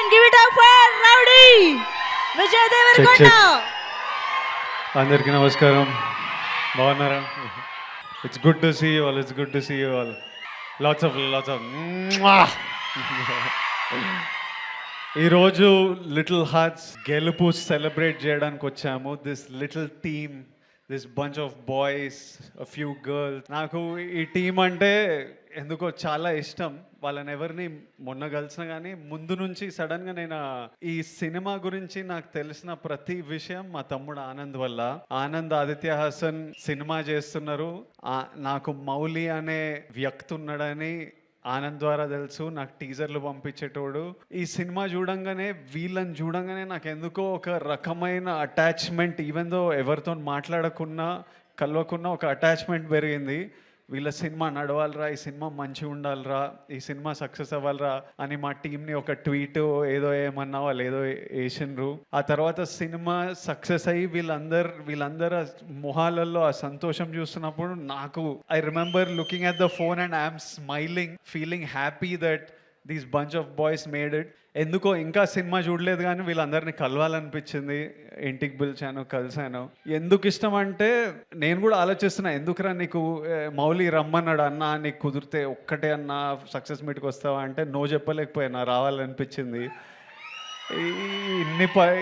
and give it up for Rowdy Vijay Devarkonda. అందరికీ నమస్కారం. బాగున్నారా? It's good to see you all. It's good to see you all. Lots of ఈరోజు little hearts గెలుపు celebrate చేయడానికి వచ్చాము. This little team, this bunch of boys, a few girls. నాకు ఈ team అంటే ఎందుకో చాలా ఇష్టం. వాళ్ళని ఎవరిని మొన్న కలిసిన కానీ ముందు నుంచి సడన్గా నేను ఈ సినిమా గురించి నాకు తెలిసిన ప్రతి విషయం మా తమ్ముడు ఆనంద్ వల్ల. ఆనంద్ ఆదిత్య హాసన్ సినిమా చేస్తున్నారు. నాకు మౌలి అనే వ్యక్తి ఉన్నాడని ఆనంద్ ద్వారా తెలుసు. నాకు టీజర్లు పంపించేటోడు. ఈ సినిమా చూడంగానే, వీళ్ళని చూడంగానే నాకు ఎందుకో ఒక రకమైన అటాచ్మెంట్, ఈవెన్ దో ఎవరితో మాట్లాడకున్నా కలవకున్నా ఒక అటాచ్మెంట్ పెరిగింది. వీళ్ళ సినిమా నడవాలరా, ఈ సినిమా మంచిగా ఉండాలిరా, ఈ సినిమా సక్సెస్ అవ్వాలరా అని మా టీంని ఒక ట్వీట్ ఏదో ఏమన్నా వాళ్ళు ఏదో వేసిండ్రు. ఆ తర్వాత సినిమా సక్సెస్ అయ్యి వీళ్ళందరూ మొహాలలో ఆ సంతోషం చూస్తున్నప్పుడు నాకు I remember looking at the phone and I'm smiling, feeling happy that these bunch of boys made it. ఎందుకో ఇంకా సినిమా చూడలేదు కానీ వీళ్ళందరినీ కలవాలనిపించింది. ఇంటికి పిలిచాను, కలిశాను. ఎందుకు ఇష్టం అంటే నేను కూడా ఆలోచిస్తున్నా, ఎందుకురా నీకు మౌలి రమ్మన్నాడు అన్న, నీకు కుదిరితే ఒక్కటే అన్న సక్సెస్ మీట్కి వస్తావా అంటే నో చెప్పలేకపోయినా, రావాలనిపించింది.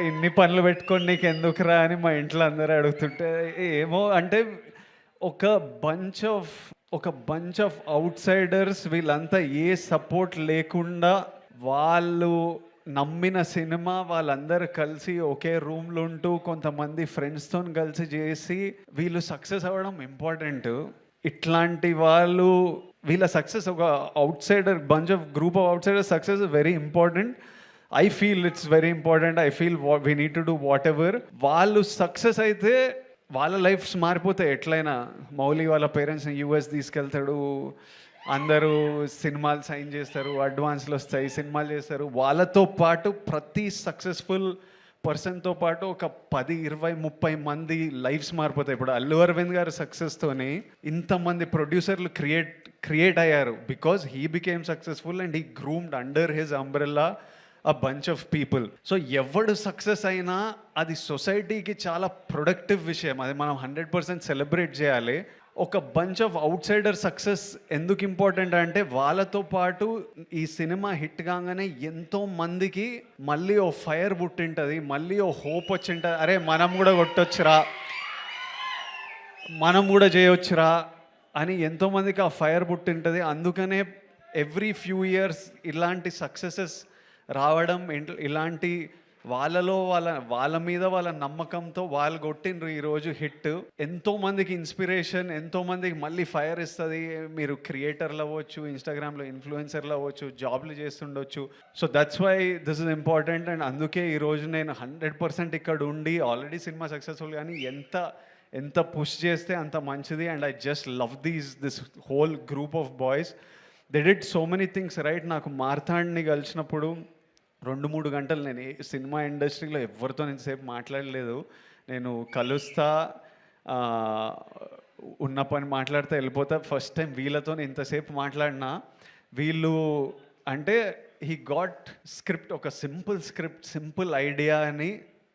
ఇన్ని పనులు పెట్టుకొని నీకు ఎందుకురా అని మా ఇంట్లో అందరూ అడుగుతుంటే ఏమో అంటే ఒక బంచ్ ఆఫ్ అవుట్ సైడర్స్, వీళ్ళంతా ఏ సపోర్ట్ లేకుండా వాళ్ళు నమ్మిన సినిమా వాళ్ళందరూ కలిసి ఒకే రూమ్లో ఉంటూ కొంతమంది ఫ్రెండ్స్తో కలిసి చేసి వీళ్ళు సక్సెస్ అవ్వడం ఇంపార్టెంట్. ఇట్లాంటి వాళ్ళు వీళ్ళ సక్సెస్, ఒక out cider bunch of group of out cider success very important. I feel it's very important. I feel we need to do what ever. వాళ్ళు సక్సెస్ అయితే వాళ్ళ లైఫ్స్ మారిపోతాయి ఎట్లయినా. మౌలి వాళ్ళ పేరెంట్స్ని యూఎస్ తీసుకెళ్తాడు, అందరూ సినిమాలు సైన్ చేస్తారు, అడ్వాన్స్లు వస్తాయి, సినిమాలు చేస్తారు. వాళ్ళతో పాటు ప్రతి సక్సెస్ఫుల్ పర్సన్తో పాటు ఒక 10, 20, 30 మంది లైఫ్స్ మారిపోతాయి. ఇప్పుడు అల్లు అరవింద్ గారి సక్సెస్తోని ఇంతమంది ప్రొడ్యూసర్లు క్రియేట్ అయ్యారు because he became successful and he groomed under his umbrella a bunch of people. So ఎవడు సక్సెస్ అయినా అది సొసైటీకి చాలా ప్రొడక్టివ్ విషయం. అది మనం 100% సెలబ్రేట్ చేయాలి. ఒక bunch of out cider success ఎందుకు ఇంపార్టెంట్ అంటే వాళ్ళతో పాటు ఈ సినిమా హిట్ కాగానే ఎంతో మందికి మళ్ళీ ఓ ఫైర్ పుట్టింటుంది, మళ్ళీ ఓ హోప్ వచ్చింటుంది. అరే మనం కూడా కొట్టొచ్చురా, మనం కూడా చేయొచ్చురా అని ఎంతోమందికి ఆ ఫైర్ పుట్టింటుంది. అందుకనే ఎవ్రీ ఫ్యూ ఇయర్స్ ఇలాంటి సక్సెసెస్ రావడం, ఇలాంటి వాళ్ళ మీద వాళ్ళ నమ్మకంతో వాళ్ళు కొట్టిండ్రు ఈరోజు హిట్. ఎంతోమందికి ఇన్స్పిరేషన్, ఎంతోమందికి మళ్ళీ ఫైర్ ఇస్తుంది. మీరు క్రియేటర్లు అవ్వచ్చు, ఇన్స్టాగ్రామ్లో ఇన్ఫ్లుయెన్సర్లు అవ్వచ్చు, జాబ్లు చేస్తుండొచ్చు. So that's why this is important. And అందుకే ఈరోజు నేను 100% ఇక్కడ ఉండి ఆల్రెడీ సినిమా సక్సెస్ఫుల్ కానీ ఎంత పుష్ చేస్తే అంత మంచిది. And I just love this whole group of boys. They did so many things right. నాకు మార్తాండ్ని కలిసినప్పుడు 2-3 గంటలు నేను సినిమా ఇండస్ట్రీలో ఎవరితో ఇంతసేపు మాట్లాడలేదు. నేను కలుస్తా, ఉన్న పని మాట్లాడితే వెళ్ళిపోతా. ఫస్ట్ టైం వీళ్ళతో ఇంతసేపు మాట్లాడినా. వీళ్ళు అంటే హీ గాట్ స్క్రిప్ట్, ఒక స్క్రిప్ట్, సింపుల్ ఐడియా అని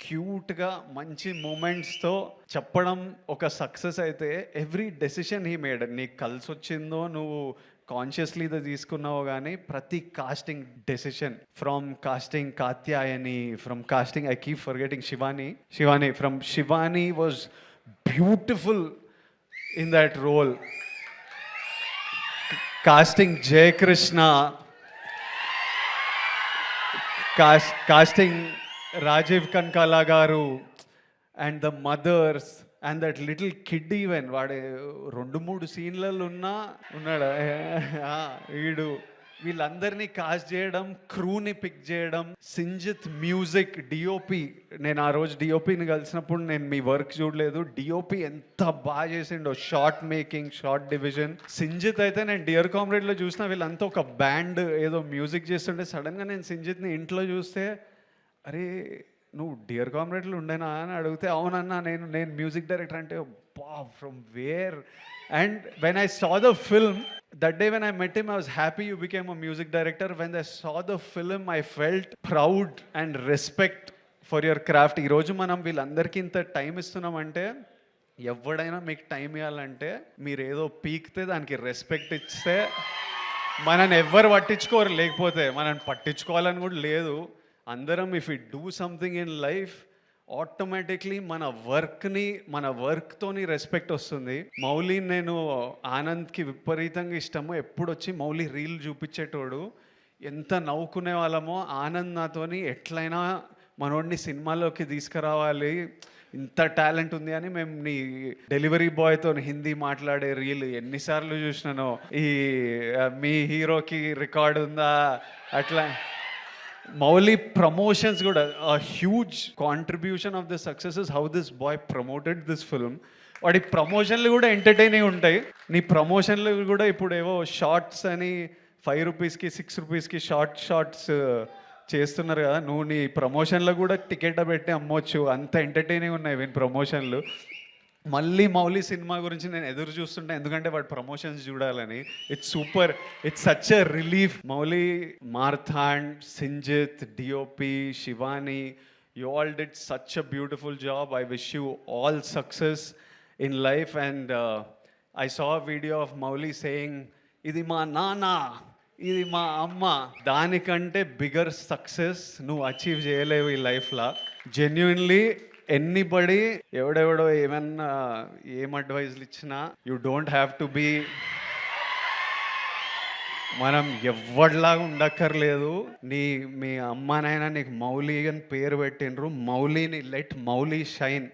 క్యూట్గా మంచి మూమెంట్స్తో చెప్పడం ఒక సక్సెస్ అయితే ఎవ్రీ డెసిషన్ హీ మేడ్. నీకు కలిసి వచ్చిందో నువ్వు కాన్షియస్లీ ఇది తీసుకున్నావు కానీ ప్రతి casting decision, from casting Katyayani, from casting I keep forgetting Shivani from Shivani was beautiful in that role. Casting Jayakrishna, casting Rajeev Kanakala గారు and the mothers and that little kid, even వాడు 2-3 సీన్లలో ఉన్నాడు వీడు. వీళ్ళందరినీ కాస్ట్ చేయడం, క్రూని పిక్ చేయడం, సింజిత్ మ్యూజిక్, డిఓపి. నేను ఆ రోజు డిఓపిని కలిసినప్పుడు నేను మీ వర్క్ చూడలేదు. డిఓపి ఎంత బాగా చేసిండో, short making, short division. Sinjith అయితే నేను డియర్ కామ్రేడ్లో చూసిన వీళ్ళంతా ఒక బ్యాండ్ ఏదో మ్యూజిక్ చేస్తుంటే సడన్గా నేను సింజిత్ని ఇంట్లో చూస్తే అరే నువ్వు డియర్ కామ్రేడ్లు ఉండేనా అని అడిగితే అవునన్నా నేను మ్యూజిక్ డైరెక్టర్ అంటే బా from where. And when I saw the film that day when I met him, I was happy you became a music director. When I saw the film, I felt proud and respect for your craft. ఈ రోజు మనం వీళ్ళందరికీ ఇంత time ఇస్తున్నామంటే, ఎవడైనా మీకు time ఇవ్వాలంటే మీరు ఏదో పీక్తే దానికి రెస్పెక్ట్ ఇస్తే మనని ఎవ్వరు పట్టించుకోరు, లేకపోతే మనని పట్టించుకోవాలని కూడా లేదు. అందరం if you do something in life automatically మన వర్క్తోని రెస్పెక్ట్ వస్తుంది. మౌలి నేను ఆనంద్కి విపరీతంగా ఇష్టము. ఎప్పుడు వచ్చి మౌలి రీల్ చూపించేటోడు, ఎంత నవ్వుకునే వాళ్ళమో. ఆనంద్ నాతోని ఎట్లయినా మనోడిని సినిమాలోకి తీసుకురావాలి, ఇంత టాలెంట్ ఉంది అని. మేము నీ డెలివరీ బాయ్తో హిందీ మాట్లాడే రీల్ ఎన్నిసార్లు చూసినానో, ఈ మీ హీరోకి రికార్డు ఉందా అట్లా. మౌలి ప్రమోషన్స్ కూడా huge contribution of the success is how this boy promoted this film. వాడి ప్రమోషన్లు కూడా ఎంటర్టైనింగ్ ఉంటాయి. నీ ప్రమోషన్లు కూడా ఇప్పుడు ఏవో షార్ట్స్ అని 5 రూపీస్కి 6 రూపీస్కి షార్ట్స్ చేస్తున్నారు కదా, నువ్వు నీ ప్రమోషన్లో కూడా టికెట్ పెట్టి అమ్మొచ్చు, అంత ఎంటర్టైనింగ్ ఉన్నాయి వీని ప్రమోషన్లు. మళ్ళీ మౌలి సినిమా గురించి నేను ఎదురు చూస్తుంటా, ఎందుకంటే వాడు ప్రమోషన్స్ చూడాలని. It's super, it's such a relief. Mouli, Marthand, Sinjith, DOP, Shivani, you all did such a beautiful job. I wish you all success in life. And I saw a video of Mouli saying, ఇది మా నాన్న, ఇది మా అమ్మ. దానికంటే బిగ్గర్ సక్సెస్ నువ్వు achieve చేయలేవు ఈ లైఫ్లో. జెన్యున్లీ ఎనీబడి ఎవడెవడో ఏమన్నా ఏం అడ్వైజ్లు ఇచ్చినా, you don't have to be, మనం ఎవరిలాగా ఉండక్కర్లేదు. మీ అమ్మానైనా నీకు మౌలి అని పేరు పెట్టినరు, మౌలిని లెట్ మౌలి షైన్.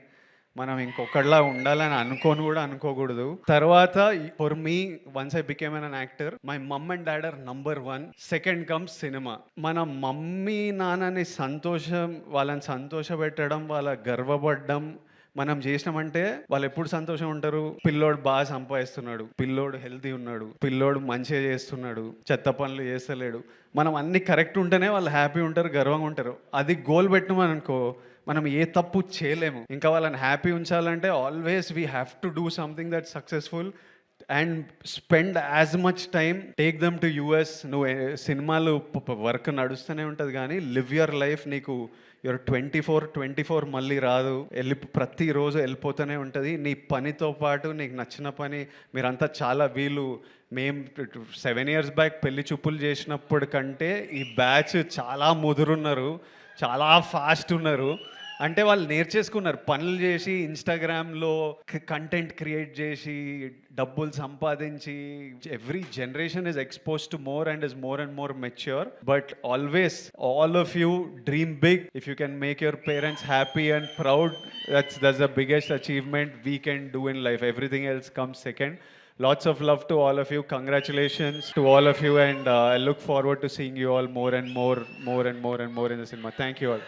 మనం ఇంకొకటిలా ఉండాలని అనుకోకూడదు. తర్వాత for me once I became an actor, my mum and dad are number 1. Second comes cinema. మన మమ్మీ నాన్నని వాళ్ళని సంతోషపెట్టడం, వాళ్ళ గర్వపడడం మనం చేసినామంటే వాళ్ళు ఎప్పుడు సంతోషం ఉంటారు? పిల్లోడు బాగా సంపాదిస్తున్నాడు, పిల్లోడు హెల్తీ ఉన్నాడు, పిల్లోడు మంచిగా చేస్తున్నాడు, చెత్త పనులు చేస్తలేడు, మనం అన్ని కరెక్ట్ ఉంటేనే వాళ్ళు హ్యాపీ ఉంటారు, గర్వంగా ఉంటారు. అది గోల్ పెట్టినామని అనుకో, మనం ఏ తప్పు చేయలేము. ఇంకా వాళ్ళని హ్యాపీ ఉంచాలంటే always we have to do something that successful and spend as much time. Take them to US. నువ్వు సినిమాలు వర్క్ నడుస్తూనే ఉంటుంది, కానీ లివ్ యువర్ లైఫ్. నీకు యువర్ 24 మళ్ళీ రాదు, ప్రతిరోజు వెళ్ళిపోతూనే ఉంటుంది. నీ పనితో పాటు నీకు నచ్చిన పని. మీరంతా చాలా మేము 7 years బ్యాక్ పెళ్లి చూపులు చేసినప్పుడు కంటే ఈ బ్యాచ్ చాలా ముదురున్నారు, చాలా ఫాస్ట్ ఉన్నారు. అంటే వాళ్ళు నేర్చేసుకున్నారు, పనులు చేసి ఇన్స్టాగ్రామ్లో కంటెంట్ క్రియేట్ చేసి డబ్బులు సంపాదించి. Every generation is expose to more and is more and more mature. But always all of you dream big. If you can make your parents happy and proud, that's the biggest achievement we can do in life. Everything else comes second. Lots of love to all of you. Congratulations to all of you, and I look forward to seeing you all more and more in the cinema. Thank you all.